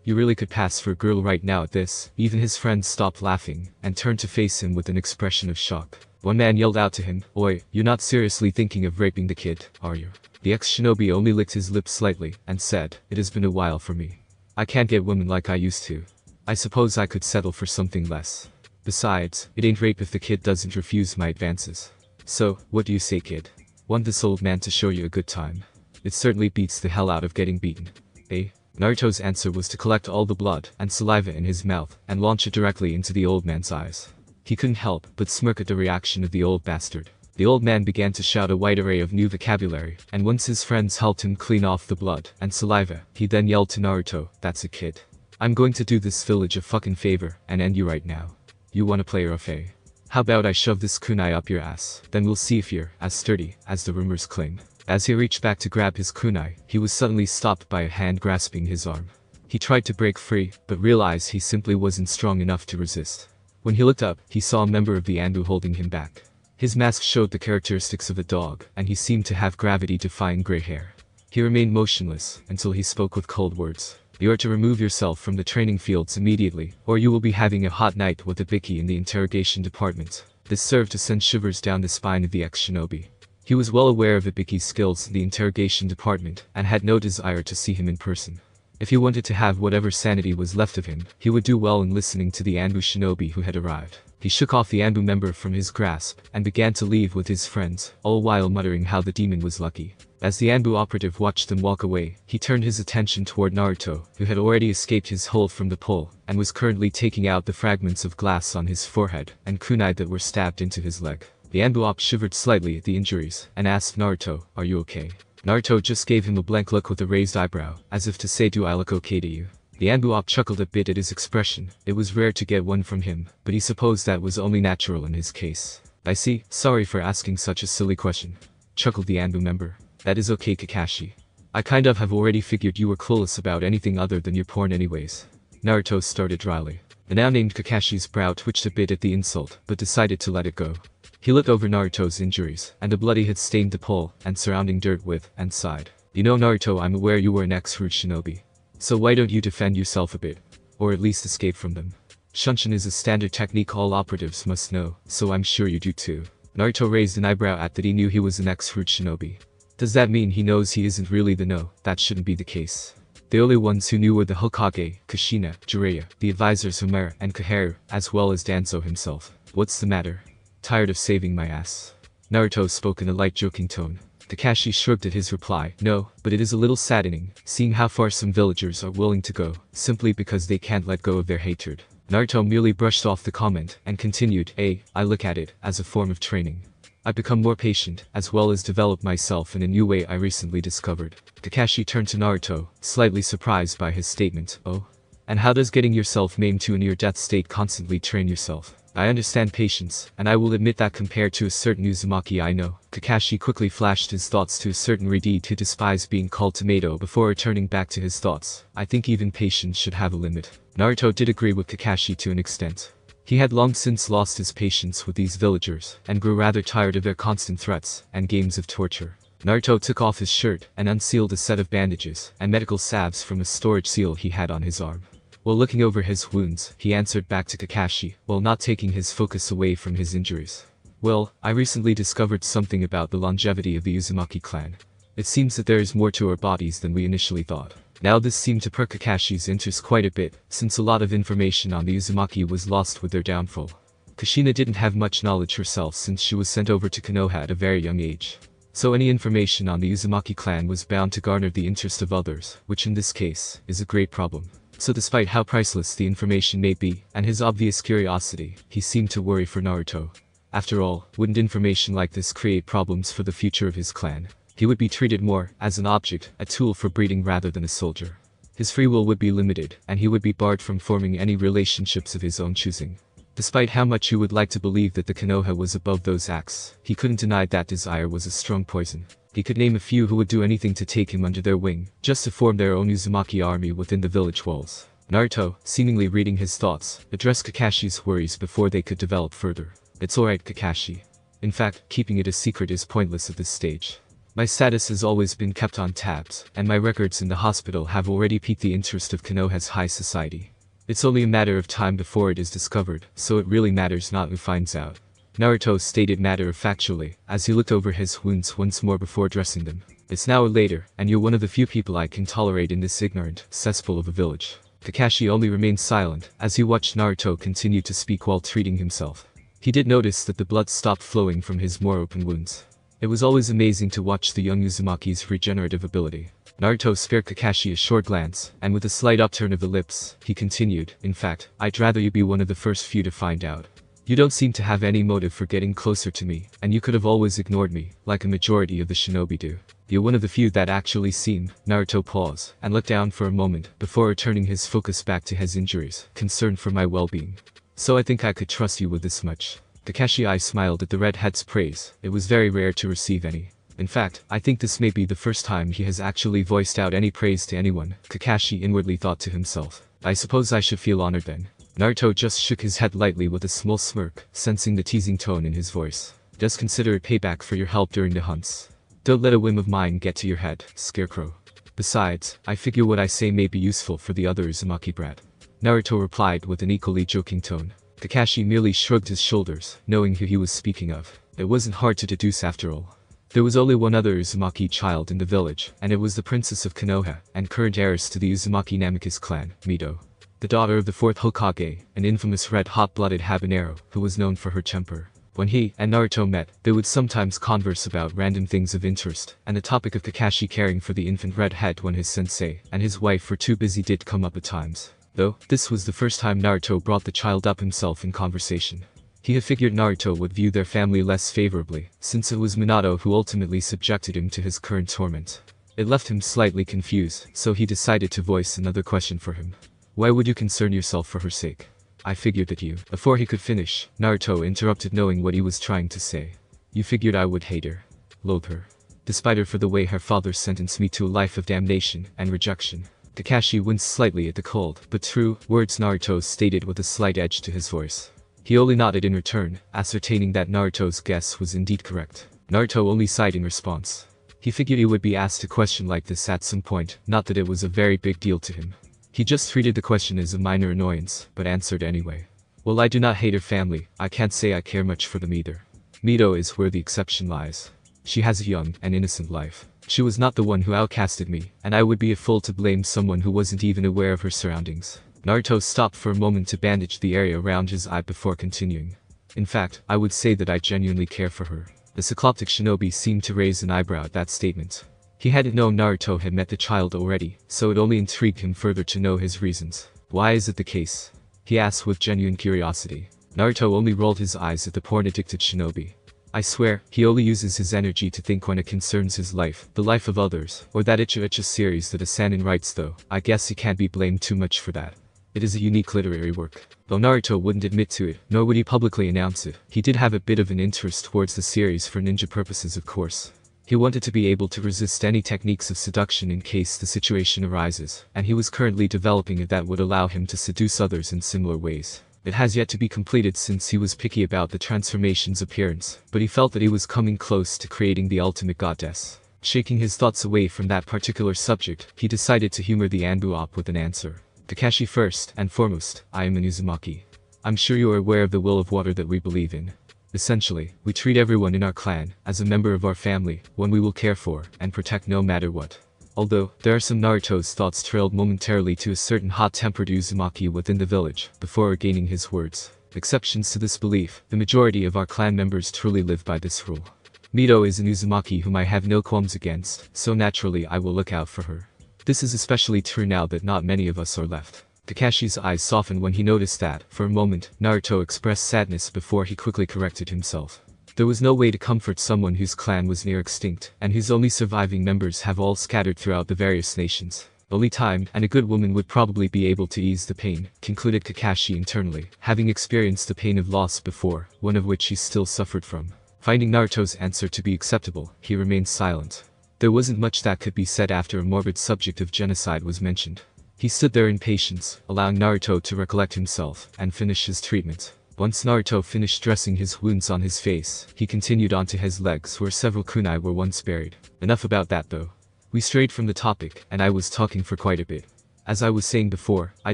really could pass for a girl right now at this. Even his friends stopped laughing and turned to face him with an expression of shock. One man yelled out to him, "Oi, you're not seriously thinking of raping the kid, are you?" The ex-shinobi only licked his lips slightly and said, "It has been a while for me. I can't get women like I used to. I suppose I could settle for something less. Besides, it ain't rape if the kid doesn't refuse my advances. So, what do you say, kid? Want this old man to show you a good time? It certainly beats the hell out of getting beaten, eh?" Naruto's answer was to collect all the blood and saliva in his mouth and launch it directly into the old man's eyes. He couldn't help but smirk at the reaction of the old bastard. The old man began to shout a wide array of new vocabulary, and once his friends helped him clean off the blood and saliva, he then yelled to Naruto, "That's it, kid. I'm going to do this village a fucking favor and end you right now. You wanna play rough, eh? How about I shove this kunai up your ass, then we'll see if you're as sturdy as the rumors claim." As he reached back to grab his kunai, he was suddenly stopped by a hand grasping his arm. He tried to break free, but realized he simply wasn't strong enough to resist. When he looked up, he saw a member of the Anbu holding him back. His mask showed the characteristics of a dog, and he seemed to have gravity-defying gray hair. He remained motionless until he spoke with cold words. "You are to remove yourself from the training fields immediately, or you will be having a hot night with a Biki in the interrogation department." This served to send shivers down the spine of the ex-shinobi. He was well aware of Ibiki's skills in the interrogation department, and had no desire to see him in person. If he wanted to have whatever sanity was left of him, he would do well in listening to the Anbu shinobi who had arrived. He shook off the Anbu member from his grasp and began to leave with his friends, all while muttering how the demon was lucky. As the Anbu operative watched them walk away, he turned his attention toward Naruto, who had already escaped his hole from the pole, and was currently taking out the fragments of glass on his forehead and kunai that were stabbed into his leg. The Anbu op shivered slightly at the injuries, and asked Naruto, "Are you okay?" Naruto just gave him a blank look with a raised eyebrow, as if to say, "Do I look okay to you?" The Anbu op chuckled a bit at his expression. It was rare to get one from him, but he supposed that was only natural in his case. "I see, sorry for asking such a silly question," chuckled the Anbu member. "That is okay, Kakashi. I kind of have already figured you were clueless about anything other than your porn anyways." Naruto started dryly. The now named Kakashi's brow twitched a bit at the insult, but decided to let it go. He looked over Naruto's injuries, and the blood he had stained the pole and surrounding dirt with, and sighed. "You know, Naruto, I'm aware you were an ex-root shinobi. So why don't you defend yourself a bit? Or at least escape from them? Shunshin is a standard technique all operatives must know, so I'm sure you do too." Naruto raised an eyebrow at that. He knew he was an ex-root shinobi. Does that mean he knows he isn't really the no? That shouldn't be the case. The only ones who knew were the Hokage, Kushina, Jiraiya, the advisors Homera and Koharu, as well as Danzo himself. "What's the matter? Tired of saving my ass?" Naruto spoke in a light joking tone. Kakashi shrugged at his reply. "No, but it is a little saddening, seeing how far some villagers are willing to go, simply because they can't let go of their hatred." Naruto merely brushed off the comment, and continued, I look at it as a form of training. I've become more patient, as well as developed myself in a new way I recently discovered." Kakashi turned to Naruto, slightly surprised by his statement. "Oh? And how does getting yourself maimed to a near-death state constantly train yourself?" "I understand patience, and I will admit that compared to a certain Uzumaki I know." Kakashi quickly flashed his thoughts to a certain Redeed who despised being called tomato before returning back to his thoughts. "I think even patience should have a limit." Naruto did agree with Kakashi to an extent. He had long since lost his patience with these villagers, and grew rather tired of their constant threats and games of torture. Naruto took off his shirt and unsealed a set of bandages and medical salves from a storage seal he had on his arm. While looking over his wounds, he answered back to Kakashi, while not taking his focus away from his injuries. "Well, I recently discovered something about the longevity of the Uzumaki clan. It seems that there is more to our bodies than we initially thought." Now this seemed to perk Kakashi's interest quite a bit, since a lot of information on the Uzumaki was lost with their downfall. Kushina didn't have much knowledge herself since she was sent over to Konoha at a very young age. So any information on the Uzumaki clan was bound to garner the interest of others, which in this case, is a great problem. So despite how priceless the information may be, and his obvious curiosity, he seemed to worry for Naruto. After all, wouldn't information like this create problems for the future of his clan? He would be treated more as an object, a tool for breeding rather than a soldier. His free will would be limited, and he would be barred from forming any relationships of his own choosing. Despite how much he would like to believe that the Konoha was above those acts, he couldn't deny that desire was a strong poison. He could name a few who would do anything to take him under their wing, just to form their own Uzumaki army within the village walls. Naruto, seemingly reading his thoughts, addressed Kakashi's worries before they could develop further. "It's alright, Kakashi. In fact, keeping it a secret is pointless at this stage. My status has always been kept on tabs, and my records in the hospital have already piqued the interest of Konoha's high society. It's only a matter of time before it is discovered, so it really matters not who finds out." Naruto stated matter-of-factually, as he looked over his wounds once more before dressing them. "It's now or later, and you're one of the few people I can tolerate in this ignorant cesspool of a village." Kakashi only remained silent, as he watched Naruto continue to speak while treating himself. He did notice that the blood stopped flowing from his more open wounds. It was always amazing to watch the young Uzumaki's regenerative ability. Naruto spared Kakashi a short glance, and with a slight upturn of the lips, he continued, "In fact, I'd rather you be one of the first few to find out. You don't seem to have any motive for getting closer to me, and you could have always ignored me, like a majority of the shinobi do. You're one of the few that actually seem." Naruto paused, and looked down for a moment, before returning his focus back to his injuries, concerned for my well-being. "So I think I could trust you with this much." Kakashi smiled at the redhead's praise. It was very rare to receive any. In fact, I think this may be the first time he has actually voiced out any praise to anyone, Kakashi inwardly thought to himself. "I suppose I should feel honored then." Naruto just shook his head lightly with a small smirk, sensing the teasing tone in his voice. "Just consider it payback for your help during the hunts. Don't let a whim of mine get to your head, Scarecrow. Besides, I figure what I say may be useful for the other Uzumaki brat." Naruto replied with an equally joking tone. Kakashi merely shrugged his shoulders, knowing who he was speaking of. It wasn't hard to deduce after all. There was only one other Uzumaki child in the village, and it was the princess of Konoha, and current heiress to the Uzumaki Namikaze clan, Mito. the daughter of the 4th Hokage, an infamous red hot-blooded habanero who was known for her temper. When he and Naruto met, they would sometimes converse about random things of interest, and the topic of Kakashi caring for the infant redhead when his sensei and his wife were too busy did come up at times. Though, this was the first time Naruto brought the child up himself in conversation. He had figured Naruto would view their family less favorably, since it was Minato who ultimately subjected him to his current torment. It left him slightly confused, so he decided to voice another question for him. Why would you concern yourself for her sake? I figured that you. Before he could finish, Naruto interrupted knowing what he was trying to say. You figured I would hate her. Loathe her. Despite her for the way her father sentenced me to a life of damnation and rejection. Kakashi winced slightly at the cold, but true words Naruto stated with a slight edge to his voice. He only nodded in return, ascertaining that Naruto's guess was indeed correct. Naruto only sighed in response. He figured he would be asked a question like this at some point, not that it was a very big deal to him. He just treated the question as a minor annoyance, but answered anyway. Well, I do not hate her family, I can't say I care much for them either. Mito is where the exception lies. She has a young and innocent life. She was not the one who outcasted me, and I would be a fool to blame someone who wasn't even aware of her surroundings. Naruto stopped for a moment to bandage the area around his eye before continuing. In fact, I would say that I genuinely care for her. The Cycloptic shinobi seemed to raise an eyebrow at that statement. He hadn't known Naruto had met the child already, so it only intrigued him further to know his reasons. Why is it the case? He asked with genuine curiosity. Naruto only rolled his eyes at the porn-addicted shinobi. I swear, he only uses his energy to think when it concerns his life, the life of others, or that Icha Icha series that a Sanin writes though. I guess he can't be blamed too much for that. It is a unique literary work. Though Naruto wouldn't admit to it, nor would he publicly announce it, he did have a bit of an interest towards the series for ninja purposes of course. He wanted to be able to resist any techniques of seduction in case the situation arises, and he was currently developing it that would allow him to seduce others in similar ways. It has yet to be completed since he was picky about the transformation's appearance, but he felt that he was coming close to creating the ultimate goddess. Shaking his thoughts away from that particular subject, he decided to humor the Anbu-op with an answer. Kakashi, first and foremost, I am an Uzumaki. I'm sure you are aware of the will of water that we believe in. Essentially, we treat everyone in our clan as a member of our family, one we will care for and protect no matter what. Although, there are some Naruto's thoughts trailed momentarily to a certain hot-tempered Uzumaki within the village, before regaining his words. Exceptions to this belief, the majority of our clan members truly live by this rule. Mito is an Uzumaki whom I have no qualms against, so naturally I will look out for her. This is especially true now that not many of us are left. Kakashi's eyes softened when he noticed that, for a moment, Naruto expressed sadness before he quickly corrected himself. There was no way to comfort someone whose clan was near extinct, and whose only surviving members have all scattered throughout the various nations. Only time and a good woman would probably be able to ease the pain, concluded Kakashi internally, having experienced the pain of loss before, one of which he still suffered from. Finding Naruto's answer to be acceptable, he remained silent. There wasn't much that could be said after a morbid subject of genocide was mentioned. He stood there in patience, allowing Naruto to recollect himself and finish his treatment. Once Naruto finished dressing his wounds on his face, he continued onto his legs where several kunai were once buried. Enough about that though. We strayed from the topic, and I was talking for quite a bit. As I was saying before, I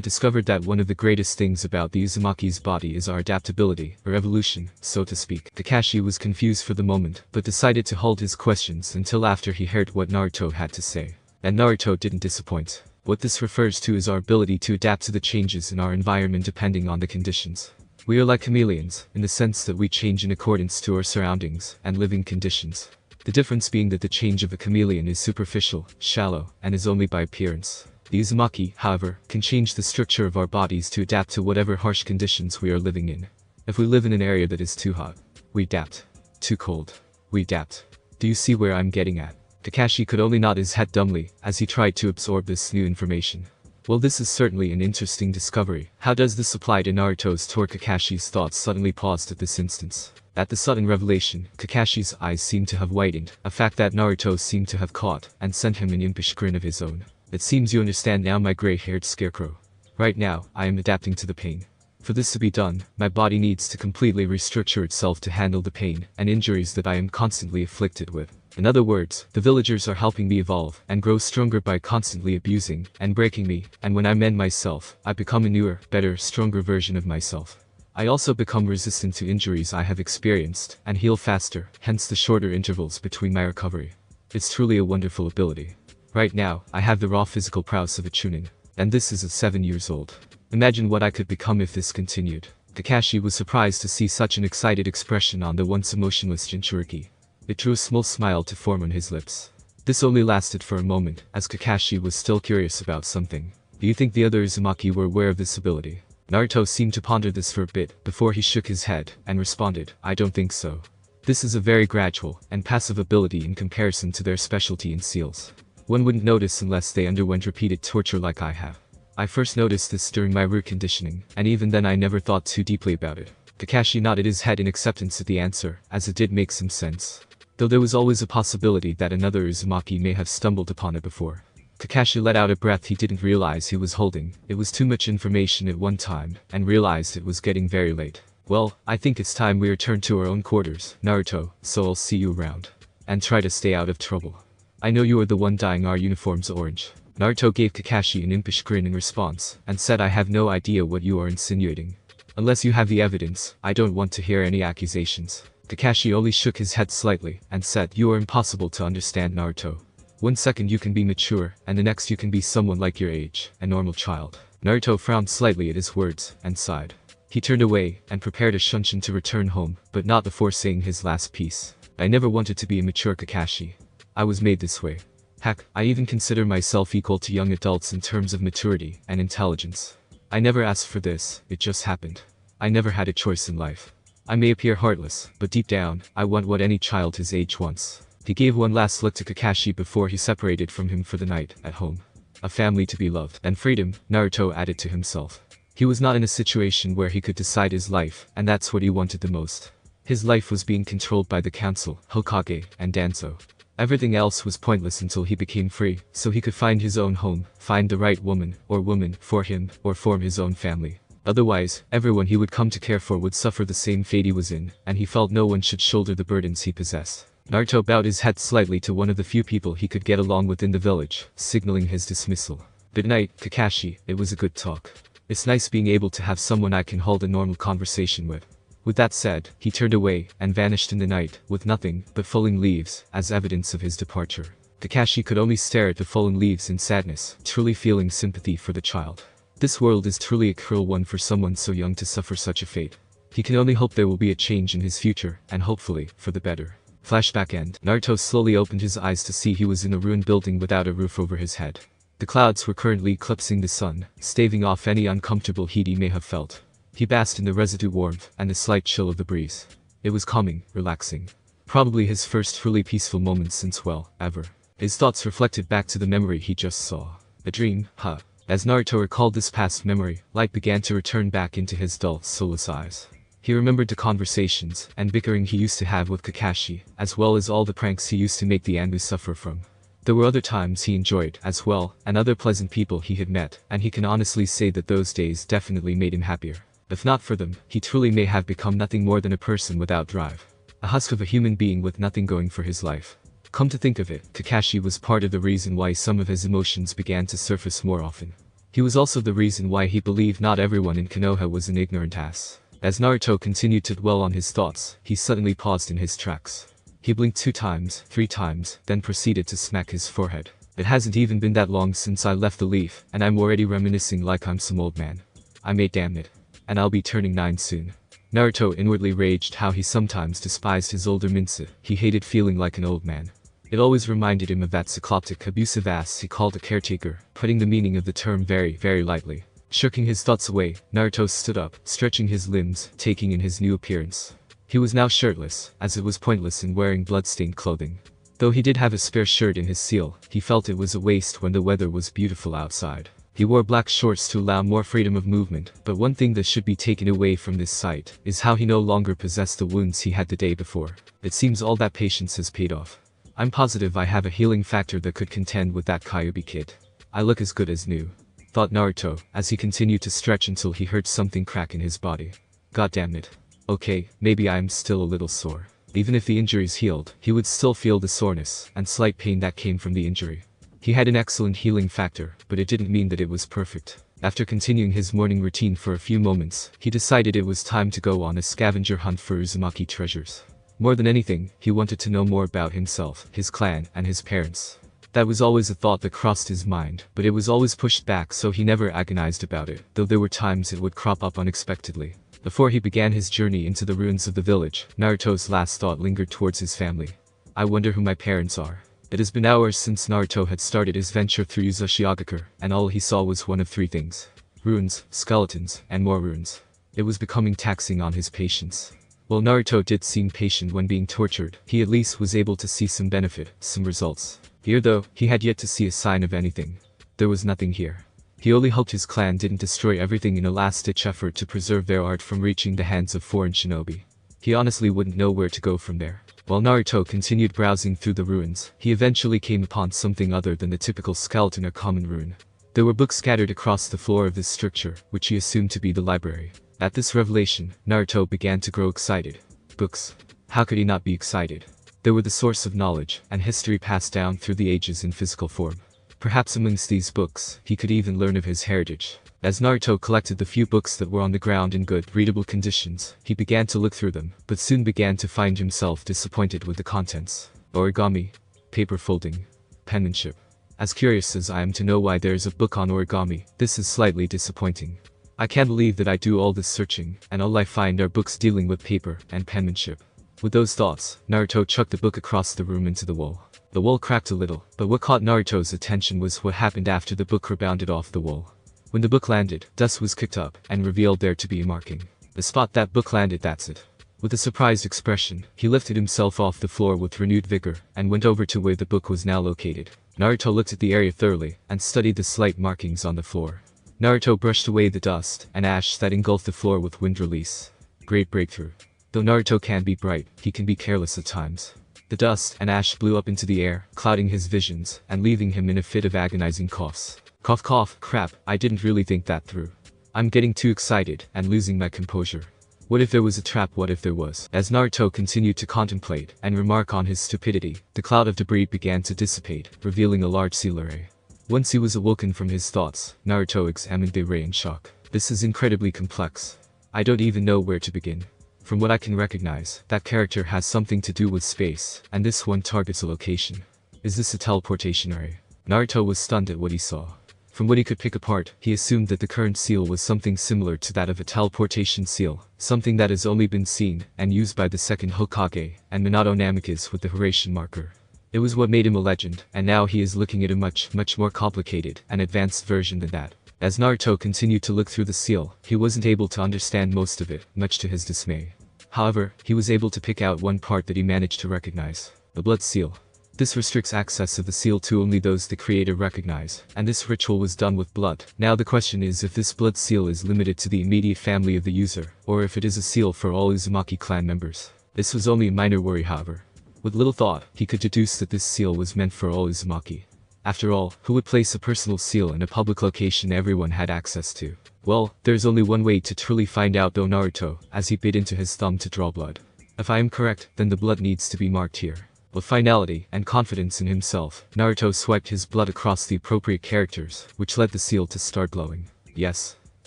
discovered that one of the greatest things about the Uzumaki's body is our adaptability, or evolution, so to speak. Kakashi was confused for the moment, but decided to hold his questions until after he heard what Naruto had to say. And Naruto didn't disappoint. What this refers to is our ability to adapt to the changes in our environment depending on the conditions. We are like chameleons, in the sense that we change in accordance to our surroundings and living conditions. The difference being that the change of a chameleon is superficial, shallow, and is only by appearance. The Uzumaki, however, can change the structure of our bodies to adapt to whatever harsh conditions we are living in. If we live in an area that is too hot, we adapt. Too cold, we adapt. Do you see where I'm getting at? Kakashi could only nod his head dumbly, as he tried to absorb this new information. Well, this is certainly an interesting discovery. How does this apply to Naruto's tour? Kakashi's thoughts suddenly paused at this instance. At the sudden revelation, Kakashi's eyes seemed to have widened, a fact that Naruto seemed to have caught, and sent him an impish grin of his own. It seems you understand now, my gray-haired scarecrow. Right now, I am adapting to the pain. For this to be done, my body needs to completely restructure itself to handle the pain and injuries that I am constantly afflicted with. In other words, the villagers are helping me evolve and grow stronger by constantly abusing and breaking me, and when I mend myself, I become a newer, better, stronger version of myself. I also become resistant to injuries I have experienced and heal faster, hence the shorter intervals between my recovery. It's truly a wonderful ability. Right now, I have the raw physical prowess of a chunin, and this is at 7 years old. Imagine what I could become if this continued. Kakashi was surprised to see such an excited expression on the once emotionless Jinchuriki. It drew a small smile to form on his lips. This only lasted for a moment, as Kakashi was still curious about something. Do you think the other Uzumaki were aware of this ability? Naruto seemed to ponder this for a bit, before he shook his head, and responded, I don't think so. This is a very gradual, and passive ability in comparison to their specialty in seals. One wouldn't notice unless they underwent repeated torture like I have. I first noticed this during my reconditioning, and even then I never thought too deeply about it. Kakashi nodded his head in acceptance of the answer, as it did make some sense. Though there was always a possibility that another Uzumaki may have stumbled upon it before. Kakashi let out a breath he didn't realize he was holding. It was too much information at one time, and realized it was getting very late. Well, I think it's time we return to our own quarters, Naruto, so I'll see you around. And try to stay out of trouble. I know you are the one dyeing our uniforms orange. Naruto gave Kakashi an impish grin in response, and said I have no idea what you are insinuating. Unless you have the evidence, I don't want to hear any accusations. Kakashi only shook his head slightly, and said, you are impossible to understand, Naruto. 1 second you can be mature, and the next you can be someone like your age, a normal child. Naruto frowned slightly at his words, and sighed. He turned away, and prepared a shunshin to return home, but not before saying his last piece. I never wanted to be a mature Kakashi. I was made this way. Heck, I even consider myself equal to young adults in terms of maturity and intelligence. I never asked for this, it just happened. I never had a choice in life. I may appear heartless, but deep down, I want what any child his age wants. He gave one last look to Kakashi before he separated from him for the night, at home. A family to be loved, and freedom, Naruto added to himself. He was not in a situation where he could decide his life, and that's what he wanted the most. His life was being controlled by the council, Hokage, and Danzo. Everything else was pointless until he became free, so he could find his own home, find the right woman, or women, for him, or form his own family. Otherwise, everyone he would come to care for would suffer the same fate he was in, and he felt no one should shoulder the burdens he possessed. Naruto bowed his head slightly to one of the few people he could get along with in the village, signaling his dismissal. Good night, Kakashi, it was a good talk. It's nice being able to have someone I can hold a normal conversation with. With that said, he turned away, and vanished in the night, with nothing but falling leaves, as evidence of his departure. Kakashi could only stare at the fallen leaves in sadness, truly feeling sympathy for the child. This world is truly a cruel one for someone so young to suffer such a fate. He can only hope there will be a change in his future, and hopefully, for the better. Flashback end. Naruto slowly opened his eyes to see he was in a ruined building without a roof over his head. The clouds were currently eclipsing the sun, staving off any uncomfortable heat he may have felt. He basked in the residue warmth and the slight chill of the breeze. It was calming, relaxing. Probably his first truly peaceful moment since, well, ever. His thoughts reflected back to the memory he just saw. A dream, huh? As Naruto recalled this past memory, light began to return back into his dull, soulless eyes. He remembered the conversations and bickering he used to have with Kakashi, as well as all the pranks he used to make the Anbu suffer from. There were other times he enjoyed, as well, and other pleasant people he had met, and he can honestly say that those days definitely made him happier. If not for them, he truly may have become nothing more than a person without drive. A husk of a human being with nothing going for his life. Come to think of it, Kakashi was part of the reason why some of his emotions began to surface more often. He was also the reason why he believed not everyone in Konoha was an ignorant ass. As Naruto continued to dwell on his thoughts, he suddenly paused in his tracks. He blinked 2 times, 3 times, then proceeded to smack his forehead. It hasn't even been that long since I left the leaf, and I'm already reminiscing like I'm some old man. I may, damn it. And I'll be turning 9 soon. Naruto inwardly raged how he sometimes despised his older Minsa. He hated feeling like an old man. It always reminded him of that cycloptic, abusive ass he called a caretaker, putting the meaning of the term very, very lightly. Shirking his thoughts away, Naruto stood up, stretching his limbs, taking in his new appearance. He was now shirtless, as it was pointless in wearing blood-stained clothing. Though he did have a spare shirt in his seal, he felt it was a waste when the weather was beautiful outside. He wore black shorts to allow more freedom of movement, but one thing that should be taken away from this sight is how he no longer possessed the wounds he had the day before. It seems all that patience has paid off. I'm positive I have a healing factor that could contend with that Kyuubi kid. I look as good as new, thought Naruto, as he continued to stretch until he heard something crack in his body. God damn it. Okay, maybe I'm still a little sore. Even if the injury's healed, he would still feel the soreness and slight pain that came from the injury. He had an excellent healing factor, but it didn't mean that it was perfect. After continuing his morning routine for a few moments, he decided it was time to go on a scavenger hunt for Uzumaki treasures. More than anything, he wanted to know more about himself, his clan, and his parents. That was always a thought that crossed his mind, but it was always pushed back, so he never agonized about it, though there were times it would crop up unexpectedly. Before he began his journey into the ruins of the village, Naruto's last thought lingered towards his family. I wonder who my parents are. It has been hours since Naruto had started his venture through Uzashigakure, and all he saw was one of three things: ruins, skeletons, and more ruins. It was becoming taxing on his patience. While Naruto did seem patient when being tortured, he at least was able to see some benefit, some results. Here though, he had yet to see a sign of anything. There was nothing here. He only hoped his clan didn't destroy everything in a last-ditch effort to preserve their art from reaching the hands of foreign shinobi. He honestly wouldn't know where to go from there. While Naruto continued browsing through the ruins, he eventually came upon something other than the typical skeleton or common ruin. There were books scattered across the floor of this structure, which he assumed to be the library. At this revelation, Naruto began to grow excited. Books. How could he not be excited? They were the source of knowledge and history passed down through the ages in physical form. Perhaps amongst these books, he could even learn of his heritage. As Naruto collected the few books that were on the ground in good, readable conditions, he began to look through them, but soon began to find himself disappointed with the contents. Origami, paper folding, penmanship. As curious as I am to know why there is a book on origami, this is slightly disappointing. I can't believe that I do all this searching, and all I find are books dealing with paper and penmanship. With those thoughts, Naruto chucked the book across the room into the wall. The wall cracked a little, but what caught Naruto's attention was what happened after the book rebounded off the wall. When the book landed, dust was kicked up, and revealed there to be a marking. The spot that book landed, that's it. With a surprised expression, he lifted himself off the floor with renewed vigor, and went over to where the book was now located. Naruto looked at the area thoroughly, and studied the slight markings on the floor. Naruto brushed away the dust and ash that engulfed the floor with wind release. Great breakthrough. Though Naruto can be bright, he can be careless at times. The dust and ash blew up into the air, clouding his visions, and leaving him in a fit of agonizing coughs. Cough cough, crap, I didn't really think that through. I'm getting too excited, and losing my composure. What if there was a trap, what if there was? As Naruto continued to contemplate, and remark on his stupidity, the cloud of debris began to dissipate, revealing a large seal array. Once he was awoken from his thoughts, Naruto examined the array in shock. This is incredibly complex. I don't even know where to begin. From what I can recognize, that character has something to do with space, and this one targets a location. Is this a teleportation array? Naruto was stunned at what he saw. From what he could pick apart, he assumed that the current seal was something similar to that of a teleportation seal, something that has only been seen and used by the second Hokage and Minato Namikaze with the Horatian marker. It was what made him a legend, and now he is looking at a much more complicated and advanced version than that. As Naruto continued to look through the seal, he wasn't able to understand most of it, much to his dismay. However, he was able to pick out one part that he managed to recognize. The blood seal. This restricts access of the seal to only those the creator recognize, and this ritual was done with blood. Now the question is if this blood seal is limited to the immediate family of the user, or if it is a seal for all Uzumaki clan members. This was only a minor worry, however. With little thought, he could deduce that this seal was meant for all Uzumaki. After all, who would place a personal seal in a public location everyone had access to? Well, there's only one way to truly find out, though Naruto, as he bit into his thumb to draw blood. If I am correct, then the blood needs to be marked here. With finality and confidence in himself, Naruto swiped his blood across the appropriate characters, which led the seal to start glowing. Yes.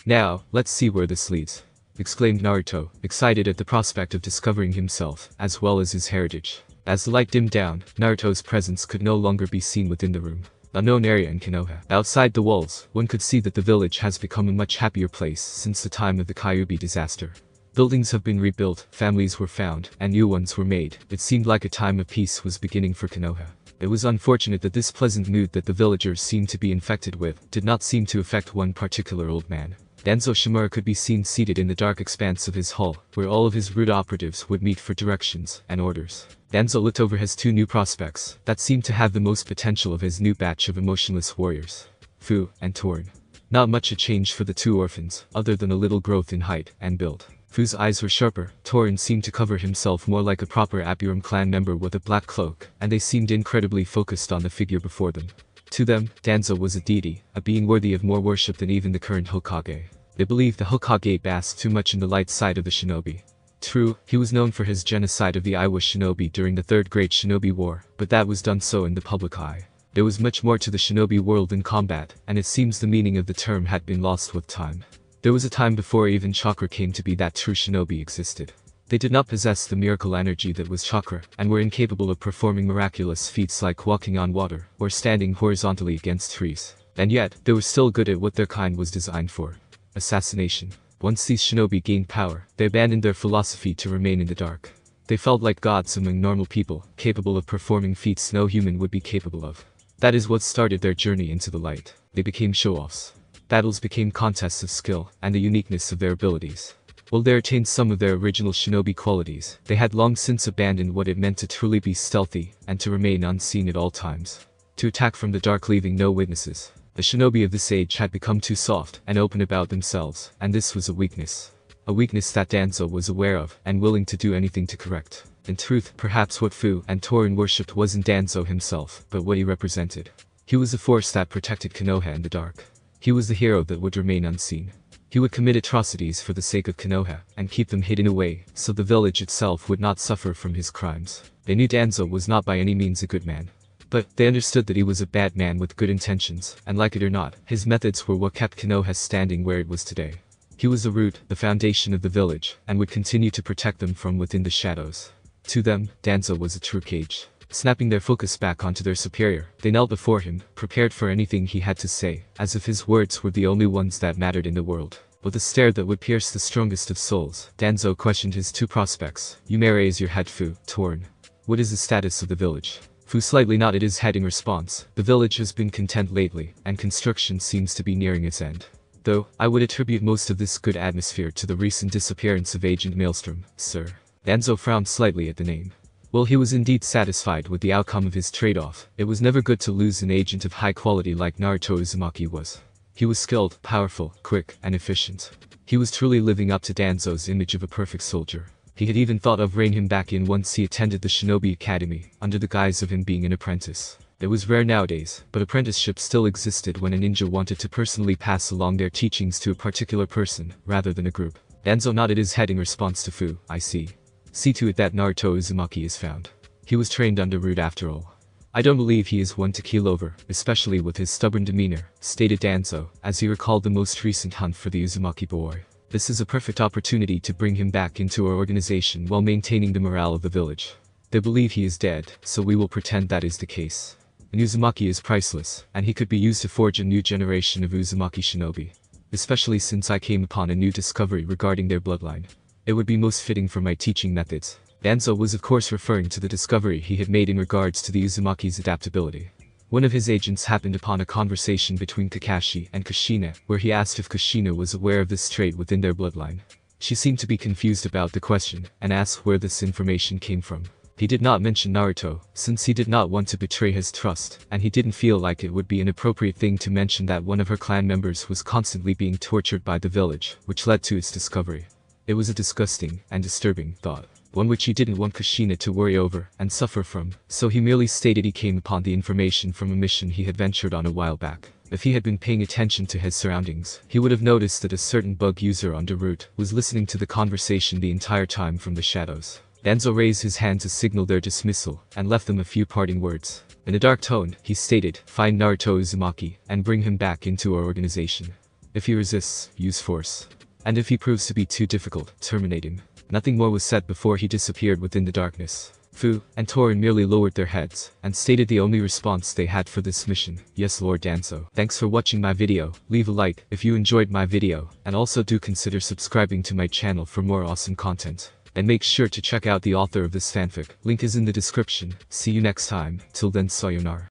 Now, let's see where this leads, exclaimed Naruto, excited at the prospect of discovering himself, as well as his heritage. As the light dimmed down, Naruto's presence could no longer be seen within the room. Unknown area in Konoha. Outside the walls, one could see that the village has become a much happier place since the time of the Kyuubi disaster. Buildings have been rebuilt, families were found, and new ones were made. It seemed like a time of peace was beginning for Konoha. It was unfortunate that this pleasant mood that the villagers seemed to be infected with did not seem to affect one particular old man. Danzo Shimura could be seen seated in the dark expanse of his hall, where all of his rude operatives would meet for directions and orders. Danzo looked over his two new prospects that seemed to have the most potential of his new batch of emotionless warriors, Fu and Torin. Not much had changed for the two orphans, other than a little growth in height and build. Fu's eyes were sharper, Torin seemed to cover himself more like a proper Aburam clan member with a black cloak, and they seemed incredibly focused on the figure before them. To them, Danzo was a deity, a being worthy of more worship than even the current Hokage. They believed the Hokage basked too much in the light side of the shinobi. True, he was known for his genocide of the Iwa shinobi during the Third Great Shinobi War, but that was done so in the public eye. There was much more to the shinobi world than combat, and it seems the meaning of the term had been lost with time. There was a time before even chakra came to be that true shinobi existed. They did not possess the miracle energy that was chakra, and were incapable of performing miraculous feats like walking on water, or standing horizontally against trees. And yet, they were still good at what their kind was designed for: assassination. Once these shinobi gained power, they abandoned their philosophy to remain in the dark. They felt like gods among normal people, capable of performing feats no human would be capable of. That is what started their journey into the light. They became show-offs. Battles became contests of skill, and the uniqueness of their abilities. While they retained some of their original shinobi qualities, they had long since abandoned what it meant to truly be stealthy, and to remain unseen at all times. To attack from the dark leaving no witnesses. The shinobi of this age had become too soft and open about themselves, and this was a weakness. A weakness that Danzo was aware of, and willing to do anything to correct. In truth, perhaps what Fu and Torin worshipped wasn't Danzo himself, but what he represented. He was a force that protected Konoha in the dark. He was the hero that would remain unseen. He would commit atrocities for the sake of Konoha, and keep them hidden away, so the village itself would not suffer from his crimes. They knew Danzo was not by any means a good man. But they understood that he was a bad man with good intentions, and like it or not, his methods were what kept Konoha standing where it was today. He was the root, the foundation of the village, and would continue to protect them from within the shadows. To them, Danzo was a true cage. Snapping their focus back onto their superior, they knelt before him, prepared for anything he had to say, as if his words were the only ones that mattered in the world. With a stare that would pierce the strongest of souls, Danzo questioned his two prospects. "You may raise your head, Fu, Torin. What is the status of the village?" Fu slightly nodded his head in response. "The village has been content lately, and construction seems to be nearing its end. Though, I would attribute most of this good atmosphere to the recent disappearance of Agent Maelstrom, sir." Danzo frowned slightly at the name. While he was indeed satisfied with the outcome of his trade-off, it was never good to lose an agent of high quality like Naruto Uzumaki was. He was skilled, powerful, quick, and efficient. He was truly living up to Danzo's image of a perfect soldier. He had even thought of reining him back in once he attended the Shinobi Academy, under the guise of him being an apprentice. It was rare nowadays, but apprenticeship still existed when a ninja wanted to personally pass along their teachings to a particular person, rather than a group. Danzo nodded his head in response to Fu. "I see. See to it that Naruto Uzumaki is found. He was trained under Root after all. I don't believe he is one to keel over, especially with his stubborn demeanor," stated Danzo, as he recalled the most recent hunt for the Uzumaki boy. "This is a perfect opportunity to bring him back into our organization while maintaining the morale of the village. They believe he is dead, so we will pretend that is the case. An Uzumaki is priceless, and he could be used to forge a new generation of Uzumaki shinobi. Especially since I came upon a new discovery regarding their bloodline. It would be most fitting for my teaching methods." Danzo was of course referring to the discovery he had made in regards to the Uzumaki's adaptability. One of his agents happened upon a conversation between Kakashi and Kushina, where he asked if Kushina was aware of this trait within their bloodline. She seemed to be confused about the question, and asked where this information came from. He did not mention Naruto, since he did not want to betray his trust, and he didn't feel like it would be an appropriate thing to mention that one of her clan members was constantly being tortured by the village, which led to its discovery. It was a disgusting and disturbing thought, one which he didn't want Kushina to worry over and suffer from, so he merely stated he came upon the information from a mission he had ventured on a while back. If he had been paying attention to his surroundings, he would have noticed that a certain bug user under Root was listening to the conversation the entire time from the shadows. Danzo raised his hand to signal their dismissal, and left them a few parting words. In a dark tone, he stated, "Find Naruto Uzumaki, and bring him back into our organization. If he resists, use force. And if he proves to be too difficult, terminate him." Nothing more was said before he disappeared within the darkness. Fu and Torin merely lowered their heads, and stated the only response they had for this mission: "Yes, Lord Danzo." Thanks for watching my video. Leave a like if you enjoyed my video, and also do consider subscribing to my channel for more awesome content. And make sure to check out the author of this fanfic. Link is in the description. See you next time. Till then, sayonara.